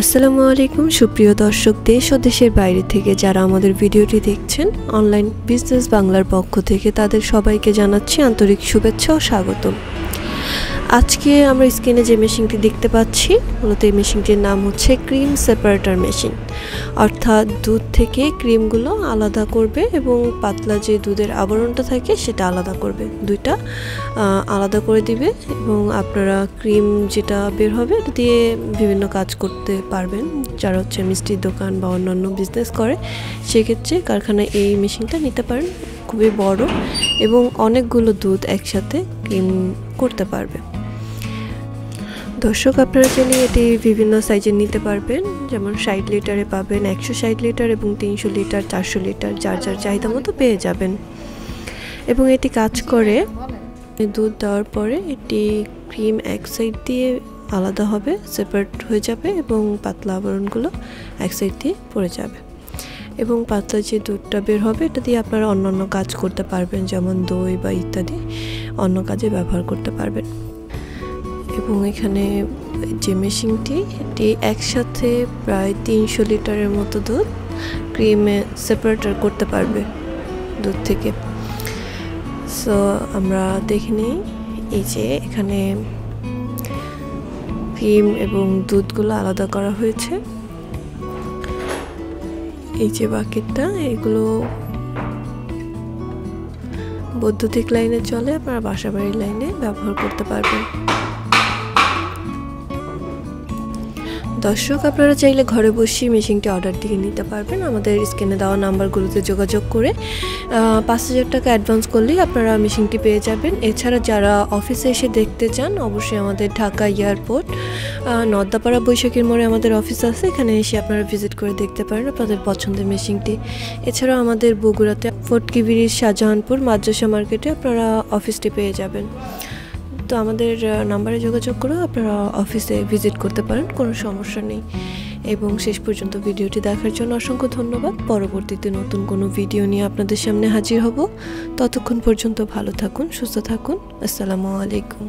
আসসালামু আলাইকুম সুপ্রিয় দর্শক, দেশ ও দেশের বাইরে থেকে যারা আমাদের ভিডিওটি দেখছেন, অনলাইন বিজনেস বাংলার পক্ষ থেকে তাদের সবাইকে জানাচ্ছি আন্তরিক শুভেচ্ছা ও স্বাগতম। আজকে আমরা স্ক্রিনে যে মেশিনটি দেখতে পাচ্ছি, মূলত এই মেশিনটির নাম হচ্ছে ক্রিম সেপারেটর মেশিন। অর্থাৎ দুধ থেকে ক্রিমগুলো আলাদা করবে এবং পাতলা যে দুধের আবরণটা থাকে সেটা আলাদা করবে, দুইটা আলাদা করে দিবে এবং আপনারা ক্রিম যেটা বের হবে এটা দিয়ে বিভিন্ন কাজ করতে পারবেন। যারা হচ্ছে মিষ্টির দোকান বা অন্যান্য বিজনেস করে সেক্ষেত্রে কারখানায় এই মেশিনটা নিতে পারেন। খুবই বড় এবং অনেকগুলো দুধ একসাথে ক্রিম করতে পারবে। দর্শক, আপনারা চাইলে এটি বিভিন্ন সাইজের নিতে পারবেন, যেমন 60 লিটারে পাবেন, 160 লিটার এবং 300 লিটার, 400 লিটার, যার যার চাহিদা মতো পেয়ে যাবেন। এবং এটি কাজ করে দুধ দেওয়ার পরে এটি ক্রিম এক সাইড দিয়ে আলাদা হবে, সেপারেট হয়ে যাবে এবং পাতলা আবরণগুলো এক সাইড দিয়ে পড়ে যাবে এবং পাতলা যে দুধটা বের হবে এটা দিয়ে আপনারা অন্যান্য কাজ করতে পারবেন, যেমন দই বা ইত্যাদি অন্য কাজে ব্যবহার করতে পারবেন। এবং এখানে যে মেশিনটি, এটি একসাথে প্রায় 300 লিটারের মতো দুধ ক্রিমে সেপারেটর করতে পারবে দুধ থেকে। সো আমরা দেখে নিই, এই যে এখানে ক্রিম এবং দুধগুলো আলাদা করা হয়েছে। এই যে বাকেটটা, এগুলো বৈদ্যুতিক লাইনে চলে, আপনারা বাসাবাড়ির লাইনে ব্যবহার করতে পারবেন। দর্শক, আপনারা চাইলে ঘরে বসে মেশিনটি অর্ডার দিয়ে নিতে পারবেন। আমাদের স্ক্রিনে দেওয়া নাম্বারগুলোতে যোগাযোগ করে 5,000 টাকা অ্যাডভান্স করলেই আপনারা মেশিনটি পেয়ে যাবেন। এছাড়া যারা অফিসে এসে দেখতে চান, অবশ্যই আমাদের ঢাকা এয়ারপোর্ট নর্দাপাড়া বৈশাখীর মোড়ে আমাদের অফিস আছে, এখানে এসে আপনারা ভিজিট করে দেখতে পারেন আপনাদের পছন্দের মেশিনটি। এছাড়াও আমাদের বগুড়াতে ফটকি ব্রিজ, শাহজাহানপুর মাদ্রাসা মার্কেটে আপনারা অফিসটি পেয়ে যাবেন। তো আমাদের নাম্বারে যোগাযোগ করে আপনারা অফিসে ভিজিট করতে পারেন, কোনো সমস্যা নেই। এবং শেষ পর্যন্ত ভিডিওটি দেখার জন্য অসংখ্য ধন্যবাদ। পরবর্তীতে নতুন কোনো ভিডিও নিয়ে আপনাদের সামনে হাজির হব। ততক্ষণ পর্যন্ত ভালো থাকুন, সুস্থ থাকুন। আসসালামু আলাইকুম।